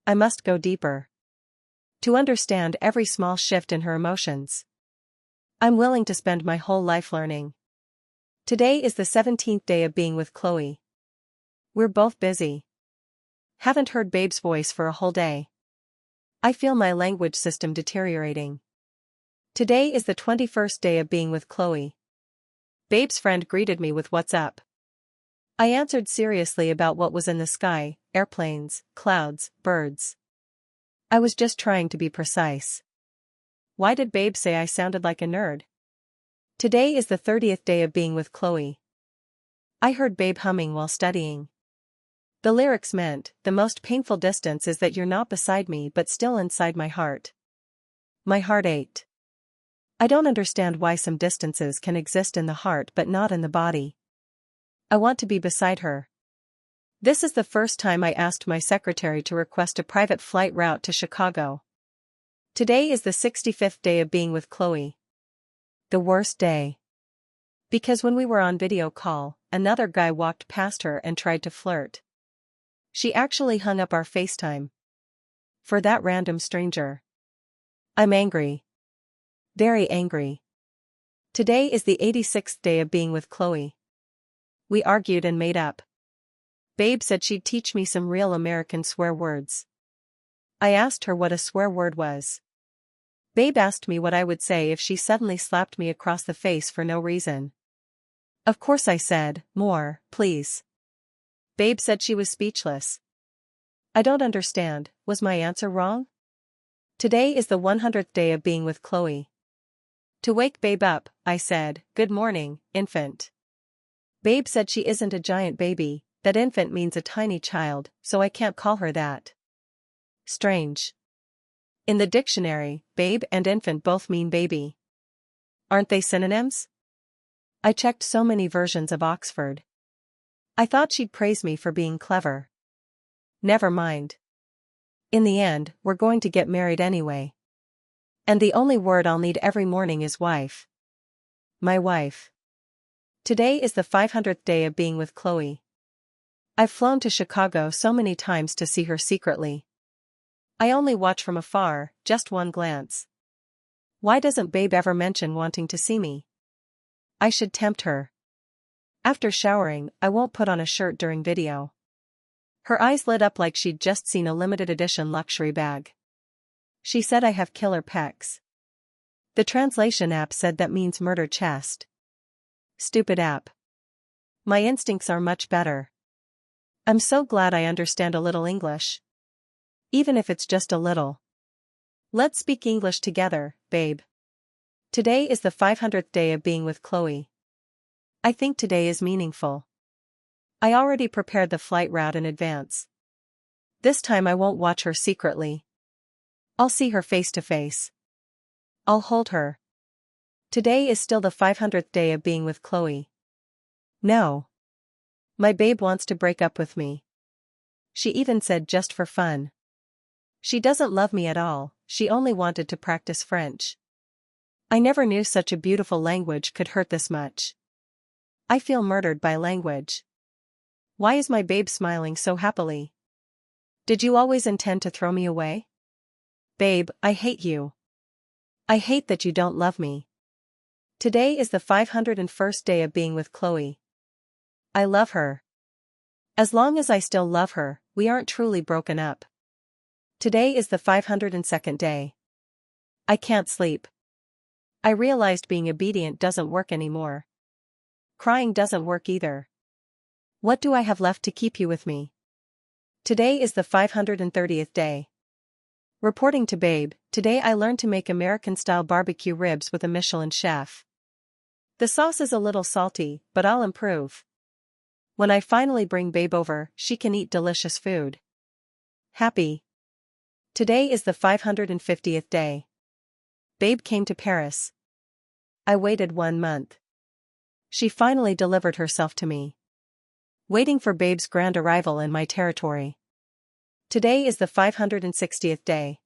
I must go deeper. To understand every small shift in her emotions. I'm willing to spend my whole life learning. Today is the 17th day of being with Chloe. We're both busy. Haven't heard Babe's voice for a whole day. I feel my language system deteriorating. Today is the 21st day of being with Chloe. Babe's friend greeted me with "What's up?" I answered seriously about what was in the sky, airplanes, clouds, birds. I was just trying to be precise. Why did Babe say I sounded like a nerd? Today is the 30th day of being with Chloe. I heard Babe humming while studying. The lyrics meant, "The most painful distance is that you're not beside me but still inside my heart." My heart ached. I don't understand why some distances can exist in the heart but not in the body. I want to be beside her. This is the first time I asked my secretary to request a private flight route to Chicago. Today is the 65th day of being with Chloe. The worst day. Because when we were on video call, another guy walked past her and tried to flirt. She actually hung up our FaceTime. For that random stranger. I'm angry. Very angry. Today is the 86th day of being with Chloe. We argued and made up. Babe said she'd teach me some real American swear words. I asked her what a swear word was. Babe asked me what I would say if she suddenly slapped me across the face for no reason. Of course I said, "More, please." Babe said she was speechless. I don't understand, was my answer wrong? Today is the 100th day of being with Chloe. To wake Babe up, I said, "Good morning, infant." Babe said she isn't a giant baby, that infant means a tiny child, so I can't call her that. Strange. In the dictionary, babe and infant both mean baby. Aren't they synonyms? I checked so many versions of Oxford. I thought she'd praise me for being clever. Never mind. In the end, we're going to get married anyway. And the only word I'll need every morning is wife. My wife. Today is the 500th day of being with Chloe. I've flown to Chicago so many times to see her secretly. I only watch from afar, just one glance. Why doesn't Babe ever mention wanting to see me? I should tempt her. After showering, I won't put on a shirt during video. Her eyes lit up like she'd just seen a limited edition luxury bag. She said I have killer pecs. The translation app said that means murder chest. Stupid app. My instincts are much better. I'm so glad I understand a little English. Even if it's just a little. Let's speak English together, babe. Today is the 500th day of being with Chloe. I think today is meaningful. I already prepared the flight route in advance. This time I won't watch her secretly. I'll see her face to face. I'll hold her. Today is still the 500th day of being with Chloe. No. My babe wants to break up with me. She even said just for fun. She doesn't love me at all, she only wanted to practice French. I never knew such a beautiful language could hurt this much. I feel murdered by language. Why is my babe smiling so happily? Did you always intend to throw me away? Babe, I hate you. I hate that you don't love me. Today is the 501st day of being with Chloe. I love her. As long as I still love her, we aren't truly broken up. Today is the 502nd day. I can't sleep. I realized being obedient doesn't work anymore. Crying doesn't work either. What do I have left to keep you with me? Today is the 530th day. Reporting to Babe, today I learned to make American-style barbecue ribs with a Michelin chef. The sauce is a little salty, but I'll improve. When I finally bring Babe over, she can eat delicious food. Happy. Today is the 550th day. Babe came to Paris. I waited 1 month. She finally delivered herself to me. Waiting for Babe's grand arrival in my territory. Today is the 560th day.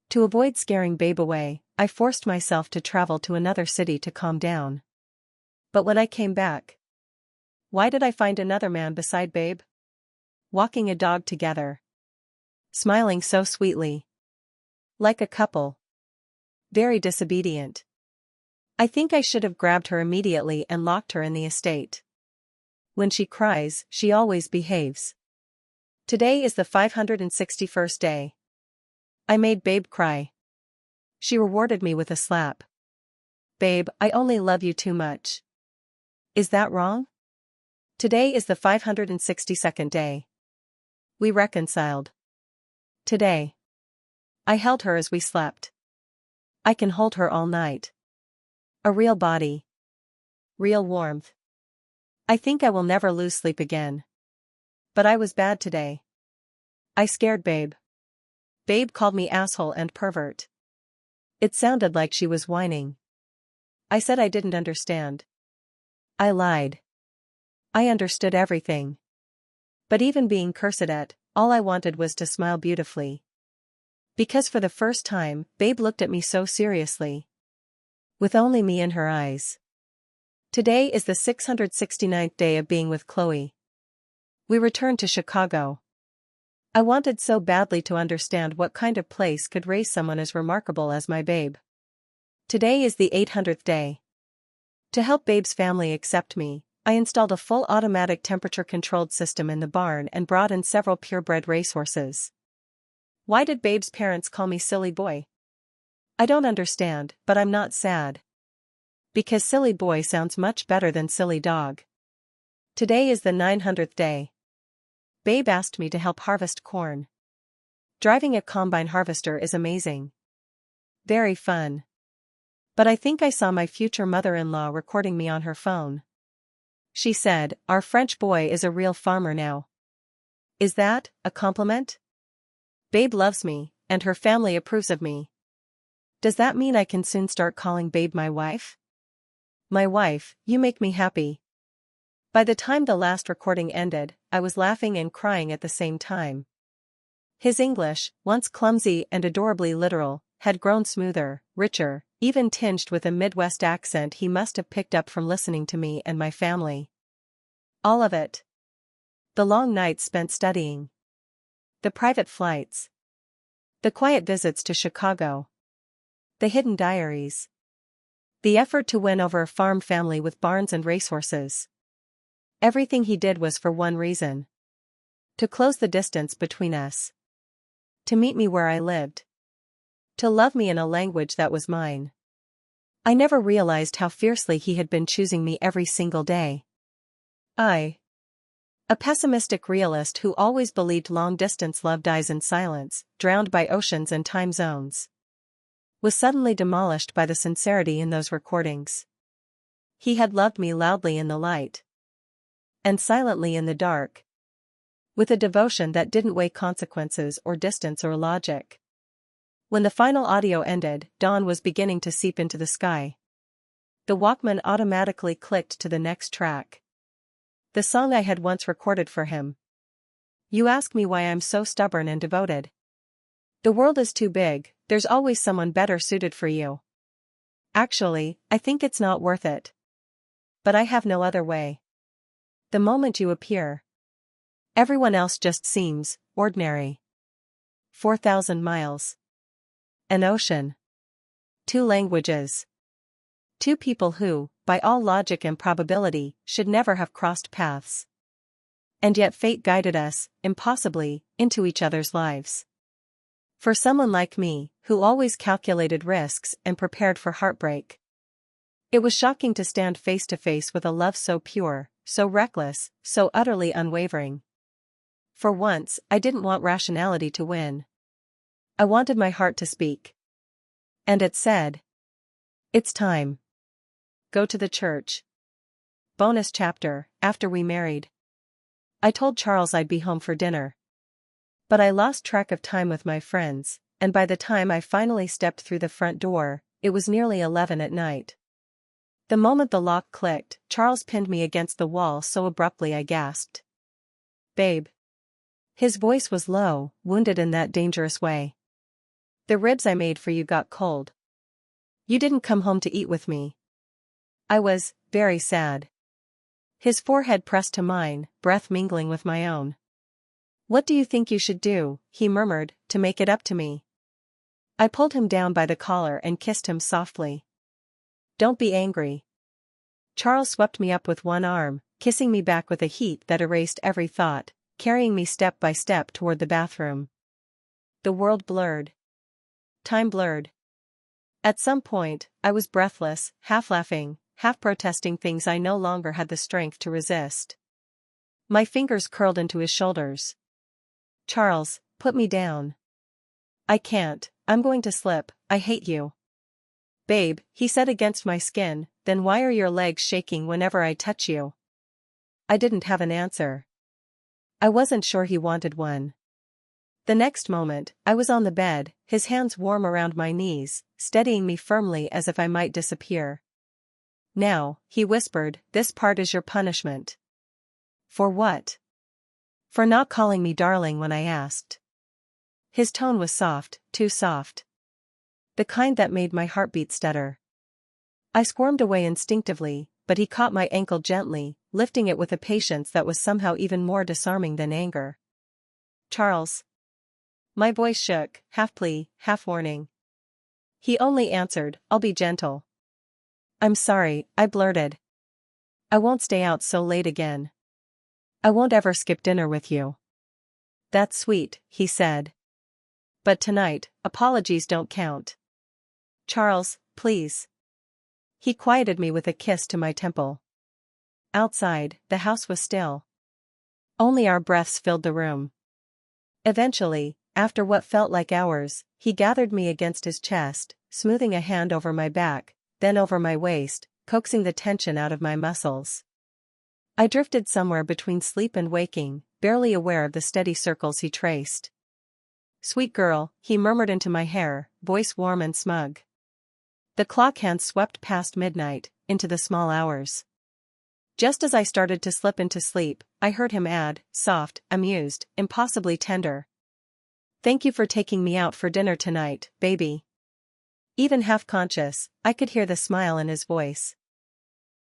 To avoid scaring Babe away, I forced myself to travel to another city to calm down. But when I came back, why did I find another man beside Babe? Walking a dog together. Smiling so sweetly. Like a couple. Very disobedient. I think I should have grabbed her immediately and locked her in the estate. When she cries, she always behaves. Today is the 561st day. I made Babe cry. She rewarded me with a slap. Babe, I only love you too much. Is that wrong? Today is the 562nd day. We reconciled. Today. I held her as we slept. I can hold her all night. A real body. Real warmth. I think I will never lose sleep again. But I was bad today. I scared Babe. Babe called me asshole and pervert. It sounded like she was whining. I said I didn't understand. I lied. I understood everything. But even being cursed at, all I wanted was to smile beautifully. Because for the first time, Babe looked at me so seriously. With only me in her eyes. Today is the 669th day of being with Chloe. We returned to Chicago. I wanted so badly to understand what kind of place could raise someone as remarkable as my Babe. Today is the 800th day. To help Babe's family accept me, I installed a full automatic temperature-controlled system in the barn and brought in several purebred racehorses. Why did Babe's parents call me silly boy? I don't understand, but I'm not sad. Because silly boy sounds much better than silly dog. Today is the 900th day. Babe asked me to help harvest corn. Driving a combine harvester is amazing. Very fun. But I think I saw my future mother-in-law recording me on her phone. She said, "Our French boy is a real farmer now." Is that a compliment? Babe loves me, and her family approves of me. Does that mean I can soon start calling Babe my wife? My wife, you make me happy. By the time the last recording ended, I was laughing and crying at the same time. His English, once clumsy and adorably literal, had grown smoother, richer, even tinged with a Midwest accent he must have picked up from listening to me and my family. All of it. The long nights spent studying. The private flights. The quiet visits to Chicago. The hidden diaries. The effort to win over a farm family with barns and racehorses. Everything he did was for one reason. To close the distance between us. To meet me where I lived. To love me in a language that was mine. I never realized how fiercely he had been choosing me every single day. A pessimistic realist who always believed long-distance love dies in silence, drowned by oceans and time zones, was suddenly demolished by the sincerity in those recordings. He had loved me loudly in the light. And silently in the dark. With a devotion that didn't weigh consequences or distance or logic. When the final audio ended, dawn was beginning to seep into the sky. The Walkman automatically clicked to the next track. The song I had once recorded for him. You ask me why I'm so stubborn and devoted. The world is too big, there's always someone better suited for you. Actually, I think it's not worth it. But I have no other way. The moment you appear, everyone else just seems ordinary. 4,000 miles. An ocean. 2 languages. 2 people who, by all logic and probability, should never have crossed paths. And yet fate guided us, impossibly, into each other's lives. For someone like me, who always calculated risks and prepared for heartbreak, it was shocking to stand face to face with a love so pure, so reckless, so utterly unwavering. For once, I didn't want rationality to win. I wanted my heart to speak. And it said, "It's time. Go to the church." Bonus chapter, after we married. I told Charles I'd be home for dinner. But I lost track of time with my friends, and by the time I finally stepped through the front door, it was nearly 11 at night. The moment the lock clicked, Charles pinned me against the wall so abruptly I gasped. "Babe." His voice was low, wounded in that dangerous way. "The ribs I made for you got cold. You didn't come home to eat with me." I was very sad. His forehead pressed to mine, breath mingling with my own. "What do you think you should do," he murmured, "to make it up to me?" I pulled him down by the collar and kissed him softly. "Don't be angry." Charles swept me up with one arm, kissing me back with a heat that erased every thought, carrying me step by step toward the bathroom. The world blurred. Time blurred. At some point, I was breathless, half laughing, half protesting things I no longer had the strength to resist. My fingers curled into his shoulders. "Charles, put me down." "I can't, I'm going to slip, I hate you." "Babe," he said against my skin, "then why are your legs shaking whenever I touch you?" I didn't have an answer. I wasn't sure he wanted one. The next moment, I was on the bed, his hands warm around my knees, steadying me firmly as if I might disappear. "Now," he whispered, "this part is your punishment." "For what?" "For not calling me darling when I asked." His tone was soft, too soft. The kind that made my heartbeat stutter. I squirmed away instinctively, but he caught my ankle gently, lifting it with a patience that was somehow even more disarming than anger. "Charles." My voice shook, half plea, half warning. He only answered, "I'll be gentle." "I'm sorry," I blurted. "I won't stay out so late again. I won't ever skip dinner with you." "That's sweet," he said. "But tonight, apologies don't count." "Charles, please." He quieted me with a kiss to my temple. Outside, the house was still. Only our breaths filled the room. Eventually, after what felt like hours, he gathered me against his chest, smoothing a hand over my back, then over my waist, coaxing the tension out of my muscles. I drifted somewhere between sleep and waking, barely aware of the steady circles he traced. "Sweet girl," he murmured into my hair, voice warm and smug. The clock hands swept past midnight, into the small hours. Just as I started to slip into sleep, I heard him add, soft, amused, impossibly tender. "Thank you for taking me out for dinner tonight, baby." Even half conscious, I could hear the smile in his voice.